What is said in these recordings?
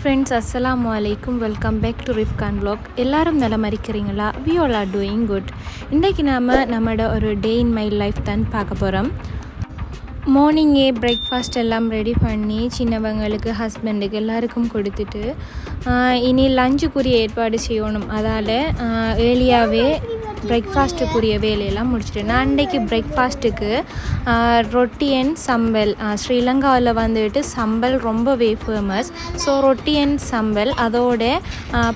friends, assalamu alaikum. Welcome back to rifkanvlog. எல்லாரும் நலமா இருக்கீங்களா? We all are doing good. இன்னைக்கு நம்மட ஒரு day in my life தான் பார்க்க போறோம். மார்னிங்கே பிரேக்ஃபாஸ்ட் எல்லாம் ரெடி பண்ணி சின்னவங்களுக்கு ஹஸ்பண்டுக்கு எல்லாருக்கும் கொடுத்துட்டு இனி லஞ்சுக்குரிய ஏற்பாடு செய்யணும். அதால் ஏர்லியாகவே பிரேக்ஃபாஸ்ட்டுக்குரிய வேலையெல்லாம் முடிச்சுட்டு நான் இன்றைக்கி பிரேக்ஃபாஸ்ட்டுக்கு ரொட்டி அண்ட் சம்பல் ஸ்ரீலங்காவில் வந்துட்டு சம்பல் ரொம்பவே ஃபேமஸ். ஸோ ரொட்டி அண்ட் சம்பல் அதோட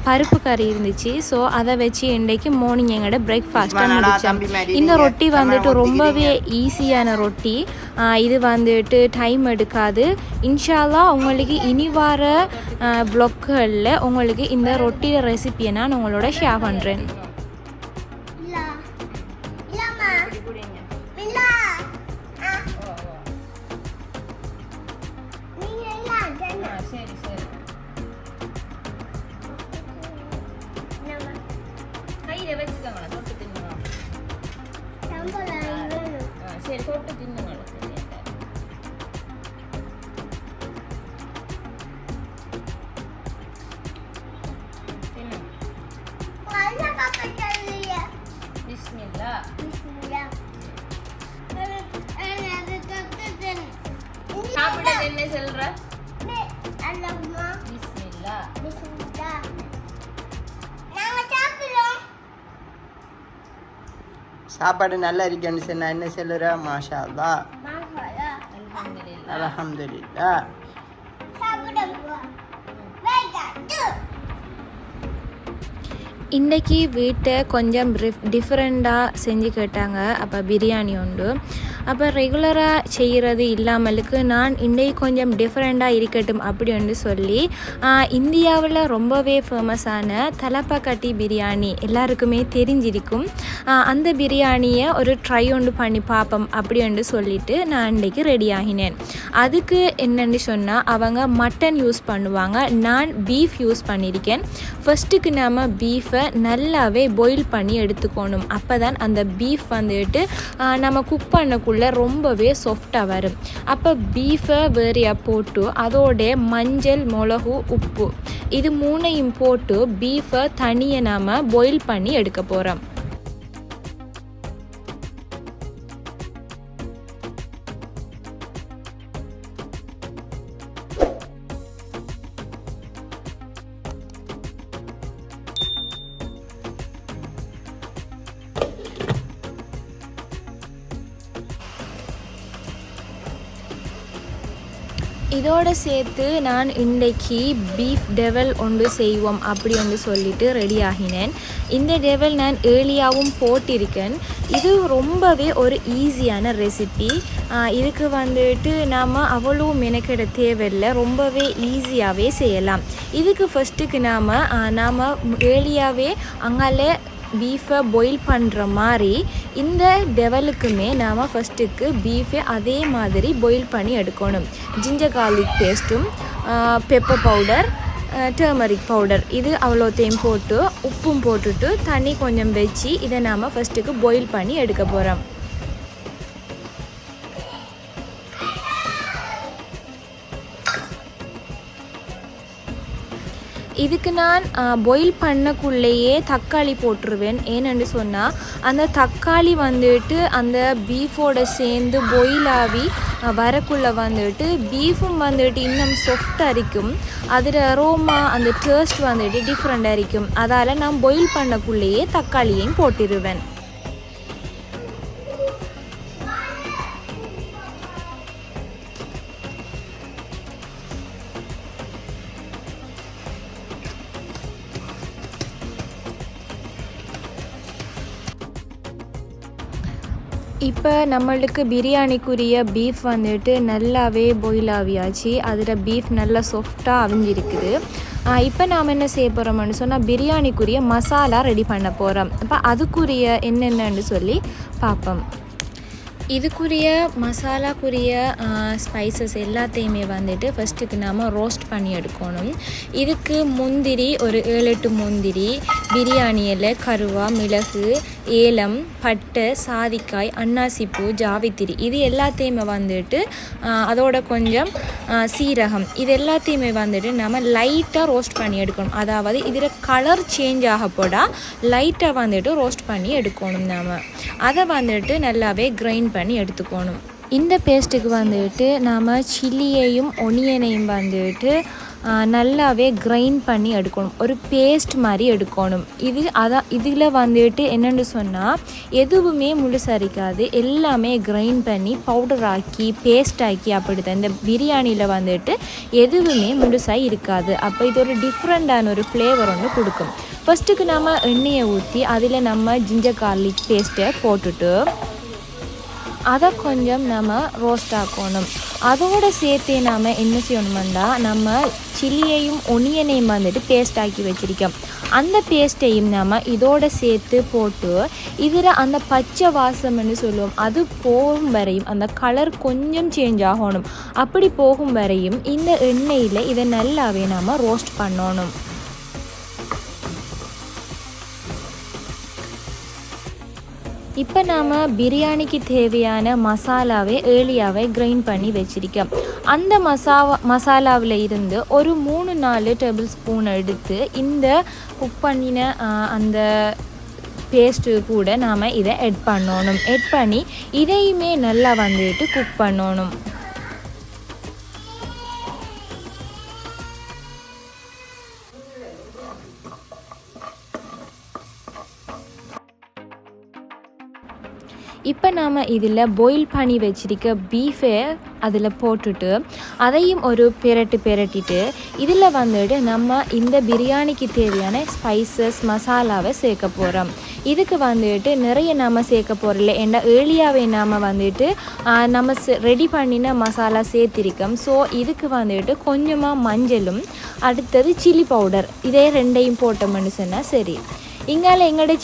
பருப்பு கறி இருந்துச்சு. ஸோ அதை வச்சு இன்றைக்கு மார்னிங் எங்களோட பிரேக்ஃபாஸ்ட்டை முடித்தோம். இந்த ரொட்டி வந்துட்டு ரொம்பவே ஈஸியான ரொட்டி. இது வந்துட்டு டைம் எடுக்காது. இன்ஷால்லா உங்களுக்கு இனி வர வ்ளாக்குகளில் உங்களுக்கு இந்த ரொட்டியோட ரெசிபியை நான் உங்களோட ஷேர் பண்ணுறேன். சாப்பாடு நல்லா இருக்குன்னு சொன்னா என்ன சொல்லுற? மாஷா அல்லாஹ், அல்ஹம்துலில்லாஹ். இன்றைக்கி வீட்டை கொஞ்சம் டிஃப்ரெண்ட்டாக செஞ்சு கேட்டாங்க. அப்போ பிரியாணி உண்டு. அப்போ ரெகுலராக செய்கிறது இல்லாமலுக்கு நான் இன்றைக்கு கொஞ்சம் டிஃப்ரெண்ட்டாக இருக்கட்டும் அப்படின்னு சொல்லி இந்தியாவில் ரொம்பவே ஃபேமஸான தலப்பக்கட்டி பிரியாணி எல்லாருக்குமே தெரிஞ்சிருக்கும். அந்த பிரியாணியை ஒரு ட்ரை ஒன்று பண்ணி பார்ப்போம் அப்படின்னு சொல்லிட்டு நான் இன்றைக்கி ரெடி ஆகினேன். அதுக்கு என்னென்னு சொன்னால் அவங்க மட்டன் யூஸ் பண்ணுவாங்க, நான் பீஃப் யூஸ் பண்ணியிருக்கேன். ஃபஸ்ட்டுக்கு நாம் பீஃபை நல்லாவே பாயில் பண்ணி எடுத்துக்கணும். அப்போ தான் அந்த பீஃப் வந்துட்டு நம்ம குக் பண்ணக்குள்ளே ரொம்பவே சாஃப்டாக வரும். அப்போ பீஃபை வேறையாக போட்டு அதோட மஞ்சள், மிளகு, உப்பு இது மூணையும் போட்டு பீஃபை தனியாக நாம் பாயில் பண்ணி எடுக்க போகிறோம். இதோடு சேர்த்து நான் இன்றைக்கி பீஃப் டெவல் ஒன்று செய்வோம் அப்படி ஒன்று சொல்லிட்டு ரெடி ஆகினேன். இந்த டெவல் நான் ஏர்லியாகவும் போட்டிருக்கேன். இது ரொம்பவே ஒரு ஈஸியான ரெசிபி. இதுக்கு வந்துட்டு நாம் அவ்வளோ மெனக்கெட தேவையில்லை, ரொம்பவே ஈஸியாகவே செய்யலாம். இதுக்கு ஃபஸ்ட்டுக்கு நாம் ஏர்லியாகவே அங்காலே பீஃபை பாயில் பண்ணுற மாதிரி இந்த டெவலுக்குமே நாம் ஃபஸ்ட்டுக்கு பீஃபை அதே மாதிரி பாயில் பண்ணி எடுக்கணும். ஜிஞ்சர் கார்லிக் பேஸ்ட்டும், பெப்பர் பவுடர், டர்மரிக் பவுடர் இது அவ்வளோத்தையும் போட்டு உப்பும் போட்டுட்டு தண்ணி கொஞ்சம் வச்சு இதை நாம் ஃபஸ்ட்டுக்கு பாயில் பண்ணி எடுக்க போகிறோம். இதுக்கு நான் பாயில் பண்ணக்குள்ளேயே தக்காளி போட்டுருவேன். ஏன்னு சொன்னால் அந்த தக்காளி வந்துட்டு அந்த பீஃபோட சேர்ந்து பாயில் ஆகி வரக்குள்ளே வந்துட்டு பீஃபும் வந்துட்டு இன்னும் சாஃப்டாக இருக்கும். அதில் அரோமா அந்த டேஸ்ட் வந்துட்டு டிஃப்ரெண்ட்டாக இருக்கும். அதால் நான் பாயில் பண்ணக்குள்ளேயே தக்காளியையும் போட்டுருவேன். இப்போ நம்மளுக்கு பிரியாணிக்குரிய பீஃப் வந்துட்டு நல்லாவே பாயில் ஆகியாச்சு. அதில் பீஃப் நல்லா சாஃப்டாக அவிஞ்சிருக்குது. இப்போ நாம் என்ன செய்ய போகிறோம்னு சொன்னால் பிரியாணிக்குரிய மசாலா ரெடி பண்ண போகிறோம். அப்போ அதுக்குரிய என்னென்னு சொல்லி பார்ப்போம். இதுக்குரிய மசாலாக்குரிய ஸ்பைசஸ் எல்லாத்தையுமே வந்துட்டு ஃபஸ்ட்டுக்கு நாம் ரோஸ்ட் பண்ணி எடுக்கணும். இதுக்கு முந்திரி ஒரு 7-8 முந்திரி, பிரியாணி இலை, கருவா, மிளகு ஏலம், பட்டை, சாதிக்காய், அன்னாசிப்பூ, ஜாவித்திரி இது எல்லாத்தையுமே வந்துட்டு அதோட கொஞ்சம் சீரகம் இது எல்லாத்தையுமே வந்துட்டு நம்ம லைட்டாக ரோஸ்ட் பண்ணி எடுக்கணும். அதாவது இதில் கலர் சேஞ்ச் ஆக போடால் லைட்டாக வந்துட்டு ரோஸ்ட் பண்ணி எடுக்கணும். நம்ம அதை வந்துட்டு நல்லாவே கிரைண்ட் பண்ணி எடுத்துக்கணும். இந்த பேஸ்ட்டுக்கு வந்துட்டு நாம் சில்லியையும் ஒனியனையும் வந்துட்டு நல்லாவே கிரைண்ட் பண்ணி எடுக்கணும். ஒரு பேஸ்ட் மாதிரி எடுக்கணும். இதில் வந்துட்டு என்னென்னு சொன்னால் எதுவுமே முழுசரிக்காது. எல்லாமே கிரைண்ட் பண்ணி பவுடர் ஆக்கி பேஸ்ட் ஆக்கி அப்படி தான். இந்த பிரியாணியில் வந்துட்டு எதுவுமே முழுசாக இருக்காது. அப்போ இது ஒரு டிஃப்ரெண்ட்டான ஒரு ஃப்ளேவர் ஒன்று கொடுக்கும். ஃபஸ்ட்டுக்கு நம்ம எண்ணெயை ஊற்றி அதில் நம்ம ஜிஞ்சர் கார்லிக் பேஸ்ட்டை போட்டுட்டு அதை கொஞ்சம் நம்ம ரோஸ்ட் ஆக்கணும். அதோடு சேர்த்து நாம் என்ன செய்யணுமெண்டா நம்ம சில்லியையும் ஒனியனையும் வந்துட்டு பேஸ்ட் ஆக்கி வச்சுருக்கோம். அந்த பேஸ்ட்டையும் நம்ம இதோடு சேர்த்து போட்டு இதில் அந்த பச்சை வாசம்னு சொல்லுவோம் அது போகும் வரையும் அந்த கலர் கொஞ்சம் சேஞ்ச் ஆகணும். அப்படி போகும் வரையும் இந்த எண்ணெயில் இதை நல்லாவே நாம் ரோஸ்ட் பண்ணணும். இப்போ நாம் பிரியாணிக்கு தேவையான மசாலாவை ஏர்லியாகவே கிரைண்ட் பண்ணி வச்சுருக்கோம். அந்த மசாலாவில் இருந்து ஒரு 3-4 டேபிள் ஸ்பூன் எடுத்து இந்த குக் பண்ணின அந்த பேஸ்ட்டு கூட நாம் இதை எட் பண்ணணும். எட் பண்ணி இதையுமே நல்லா வந்துட்டு குக் பண்ணணும். இப்போ நாம் இதில் பாயில் பண்ணி வச்சிருக்க பீஃபை அதில் போட்டுட்டு அதையும் ஒரு பிரட்டிட்டு இதில் வந்துட்டு நம்ம இந்த பிரியாணிக்கு தேவையான ஸ்பைசஸ் மசாலாவை சேர்க்க போகிறோம். இதுக்கு வந்துட்டு நிறைய நாம் சேர்க்க போகிறதில்ல. ஏன்னா ஏர்லியாகவே நாம் வந்துட்டு நம்ம ரெடி பண்ணின மசாலா சேர்த்திருக்கோம். ஸோ இதுக்கு வந்துட்டு கொஞ்சமாக மஞ்சளும் அடுத்தது சில்லி பவுடர் இதே ரெண்டையும் போட்டோம்னு சொன்னால் சரி. இங்கால எங்களோட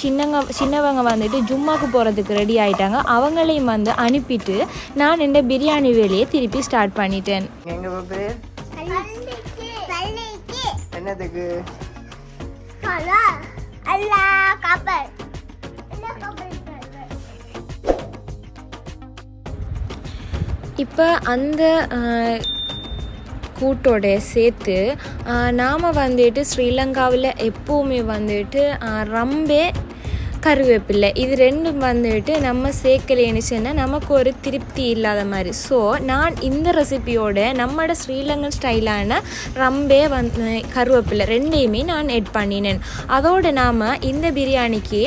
சின்னவங்க வந்துட்டு ஜும்மாக்கு போகிறதுக்கு ரெடி ஆகிட்டாங்க. அவங்களையும் வந்து அனுப்பிட்டு நான் இந்த பிரியாணி வேலையை திருப்பி ஸ்டார்ட் பண்ணிட்டேன். என்னதுக்கு இப்போ அந்த கூட்டோட சேர்த்து நாம் வந்துட்டு ஸ்ரீலங்காவில் எப்போவுமே வந்துட்டு ரம்பே கருவேப்பில்லை இது ரெண்டும் வந்துட்டு நம்ம சேர்க்கலைன்னு சொன்னால் நமக்கு ஒரு திருப்தி இல்லாத மாதிரி. ஸோ நான் இந்த ரெசிபியோட நம்மளோட ஸ்ரீலங்கன் ஸ்டைலான ரம்பே கருவேப்பில்லை ரெண்டையுமே நான் எட் பண்ணினேன். அதோடு நாம் இந்த பிரியாணிக்கு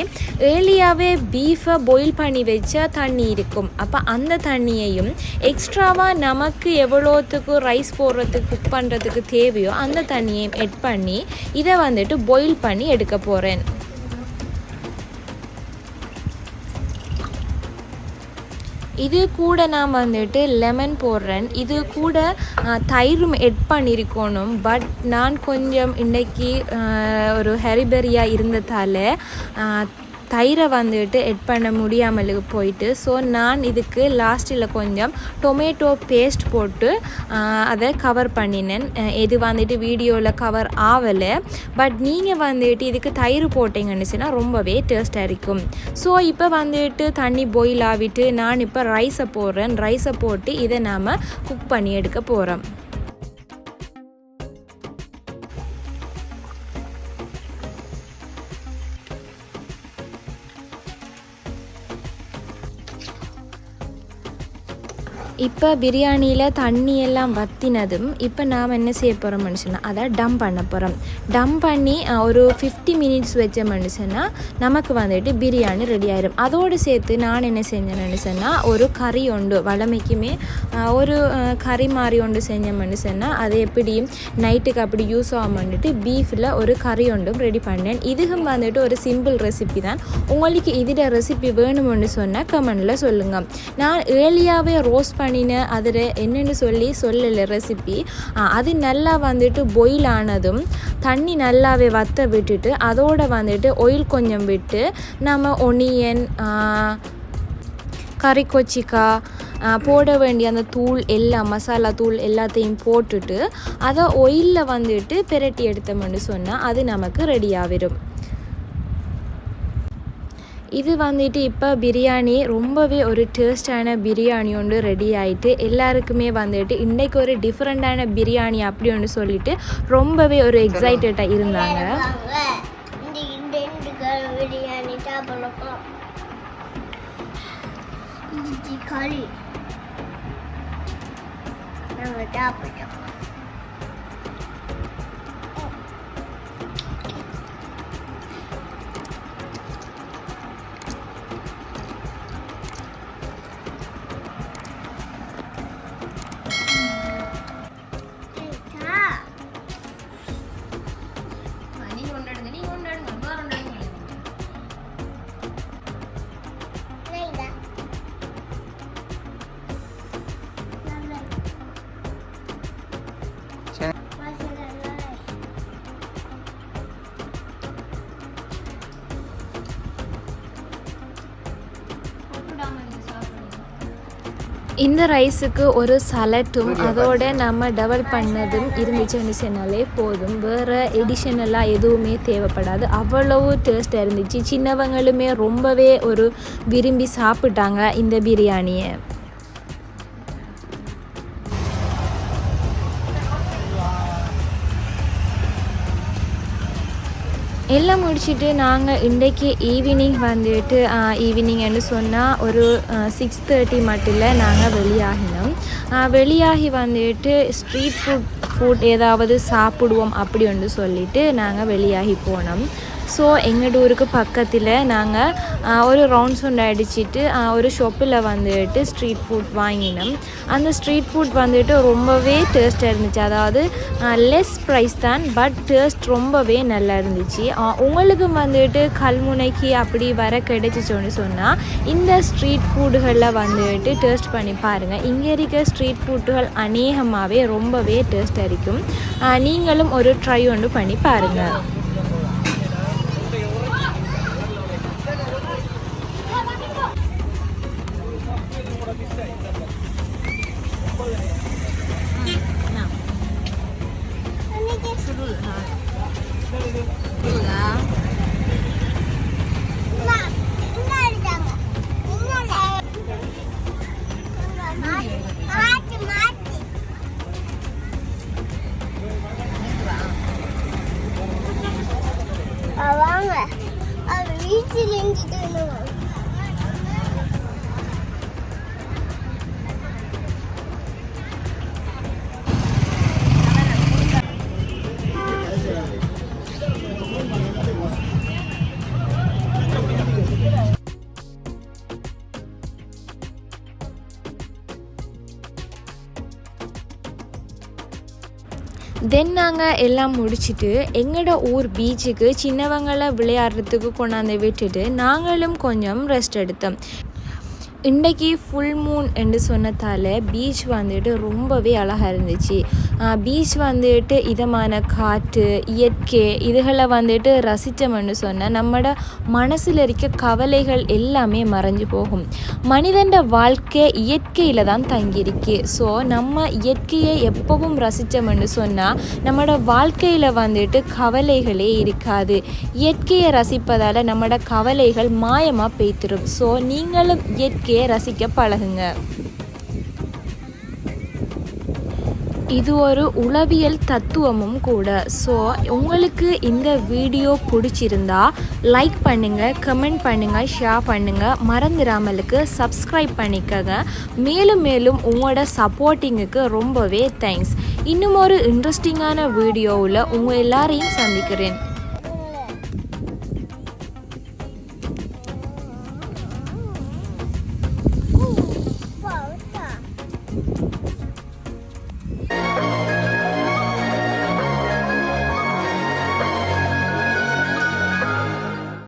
ஏர்லியாகவே பீஃபை பாயில் பண்ணி வச்சா தண்ணி இருக்கும். அப்போ அந்த தண்ணியையும் எக்ஸ்ட்ராவாக நமக்கு எவ்வளோத்துக்கு ரைஸ் போடுறதுக்கு குக் பண்ணுறதுக்கு தேவையோ அந்த தண்ணியையும் எட் பண்ணி இதை வந்துட்டு பாயில் பண்ணி எடுக்க போகிறேன். இது கூட நான் வந்துட்டு லெமன் போடுறேன். இது கூட தயிரும் எட் பண்ணியிருக்கணும். பட் நான் கொஞ்சம் இன்றைக்கி ஒரு ஹரிபரியாக இருந்ததால் தயிரை வந்துட்டு எட் பண்ண முடியாமல் போயிட்டு ஸோ நான் இதுக்கு லாஸ்ட்டில் கொஞ்சம் டொமேட்டோ பேஸ்ட் போட்டு அதை கவர் பண்ணினேன். இது வந்துட்டு வீடியோவில் கவர் ஆகலை. பட் நீங்கள் வந்துட்டு இதுக்கு தயிர் போட்டிங்கன்னு சொன்னால் ரொம்பவே டேஸ்ட்டாக இருக்கும். ஸோ இப்போ வந்துட்டு தண்ணி பாயில் ஆகிட்டு நான் இப்போ ரைஸை போடுறேன். ரைஸை போட்டு இதை நாம் குக் பண்ணி எடுக்க போகிறோம். இப்போ பிரியாணியில் தண்ணியெல்லாம் வற்றினதும் இப்போ நாம் என்ன செய்ய போகிறோம் மனுஷனா அதை டம் பண்ண போகிறோம். டம் பண்ணி ஒரு 50 மினிட்ஸ் வச்ச மனுஷனா நமக்கு வந்துட்டு பிரியாணி ரெடி ஆயிடும். அதோடு சேர்த்து நான் என்ன செஞ்சேன்னு சொன்னால் ஒரு கறி உண்டு வளமைக்குமே ஒரு கறி மாதிரி ஒன்று செஞ்ச மனுஷனா அது எப்படியும் நைட்டுக்கு அப்படி யூஸ் ஆகும் பண்ணிட்டு பீஃபில் ஒரு கறி ஒன்றும் ரெடி பண்ணேன். இதுக்கும் வந்துட்டு ஒரு சிம்பிள் ரெசிபி தான். உங்களுக்கு இதில் ரெசிபி வேணும்னு சொன்னால் கமெண்டில் சொல்லுங்கள். நான் ஏர்லியாகவே ரோஸ்ட் பண்ணின அதில் என்னென்னு சொல்லலை ரெசிபி. அது நல்லா வந்துட்டு பாயில் ஆனதும் தண்ணி நல்லாவே வற்ற விட்டுட்டு அதோடு வந்துட்டு ஆயில் கொஞ்சம் விட்டு நம்ம ஒனியன் கறி கொச்சிக்காய் போட வேண்டிய அந்த தூள் எல்லாம் மசாலா தூள் எல்லாத்தையும் போட்டுட்டு அதை ஆயிலில் வந்துட்டு பிரட்டி எடுத்தோம்னு சொன்னால் அது நமக்கு ரெடி ஆகிடும். இது வந்துட்டு இப்போ பிரியாணி ரொம்பவே ஒரு டேஸ்டான பிரியாணி ஒன்று ரெடி ஆகிட்டு எல்லாருக்குமே வந்துட்டு இன்றைக்கு ஒரு டிஃப்ரெண்ட்டான பிரியாணி அப்படி ஒன்று சொல்லிட்டு ரொம்பவே ஒரு எக்ஸைட்டடாக இருந்தாங்க. பிரியாணி சாப்பிடலாம். இது களி நாங்கள் சாப்பிட்டோம். இந்த ரைஸுக்கு ஒரு சலட்டும் அதோட நம்ம டபுள் பண்ணதும் இருந்துச்சுன்னு சொன்னாலே போதும். வேறு எடிஷனலாக எதுவுமே தேவைப்படாது. அவ்வளவு டேஸ்ட்டாக இருந்துச்சு. சின்னவங்களுமே ரொம்பவே ஒரு விரும்பி சாப்பிட்டாங்க இந்த பிரியாணியை. எல்லாம் முடிச்சுட்டு நாங்கள் இன்றைக்கி ஈவினிங் வந்துட்டு ஈவினிங்னு சொன்னால் ஒரு 6:30 மட்டும் நாங்கள் வெளியாகினோம். வெளியாகி வந்துட்டு ஸ்ட்ரீட் ஃபுட் ஏதாவது சாப்பிடுவோம் அப்படி ஒன்று சொல்லிவிட்டு நாங்கள் வெளியாகி போனோம். ஸோ எங்கள் ஊருக்கு பக்கத்தில் நாங்கள் ஒரு ரவுண்ட்ஸ் ஒன்று அடிச்சுட்டு ஒரு ஷாப்பில் வந்துட்டு ஸ்ட்ரீட் ஃபுட் வாங்கினோம். அந்த ஸ்ட்ரீட் ஃபுட் வந்துட்டு ரொம்பவே டேஸ்ட்டாக இருந்துச்சு. அதாவது லெஸ் ப்ரைஸ் தான், பட் டேஸ்ட் ரொம்பவே நல்லா இருந்துச்சு. உங்களுக்கு வந்துட்டு கல்முனைக்கு அப்படி வர கிடைச்சிச்சோன்னு சொன்னால் இந்த ஸ்ட்ரீட் ஃபுட்டுகளில் வந்துட்டு டேஸ்ட் பண்ணி பாருங்கள். இங்கே இருக்க ஸ்ட்ரீட் ஃபுட்டுகள் அநேகமாகவே ரொம்பவே டேஸ்ட்டாக இருக்கும். நீங்களும் ஒரு ட்ரை ஒன்று பண்ணி பாருங்கள். வாங்க அது வீட்டில் எங்கிட்ட தென் நாங்கள் எல்லாம் முடிச்சுட்டு எங்களோட ஊர் பீச்சுக்கு சின்னவங்களை விளையாடுறதுக்கு கொண்டாந்து விட்டுட்டு நாங்களும் கொஞ்சம் ரெஸ்ட் எடுத்தோம். இன்றைக்கி ஃபுல் மூன் என்று சொன்னதால் பீச் வந்துட்டு ரொம்பவே அழகாக இருந்துச்சு. பீச் வந்துட்டு இதமான காற்று இயற்கை இதுகளை வந்துட்டு ரசித்தோம்னு சொன்னால் நம்மளோட மனசில் இருக்க கவலைகள் எல்லாமே மறைஞ்சு போகும். மனிதன் வாழ்க்கை இயற்கையில் தான் தங்கியிருக்கு. ஸோ நம்ம இயற்கையை எப்பவும் ரசித்தோம்னு சொன்னால் நம்மளோட வாழ்க்கையில் வந்துட்டு கவலைகளே இருக்காது. இயற்கையை ரசிப்பதால் நம்மளோட கவலைகள் மாயமாக பெய்த்திரும். ஸோ நீங்களும் இயற்கையை ரசிக்க பழகுங்க. இது ஒரு உளவியல் தத்துவமும் கூட. ஸோ உங்களுக்கு இந்த வீடியோ பிடிச்சிருந்தா லைக் பண்ணுங்கள், கமெண்ட் பண்ணுங்கள், ஷேர் பண்ணுங்கள். மறந்துடாமலுக்கு சப்ஸ்கிரைப் பண்ணிக்கங்க. மேலும் மேலும் உங்களோட சப்போர்ட்டிங்குக்கு ரொம்பவே தேங்க்ஸ். இன்னும் ஒரு இன்ட்ரெஸ்டிங்கான வீடியோவில் உங்கள் எல்லாரையும் சந்திக்கிறேன்.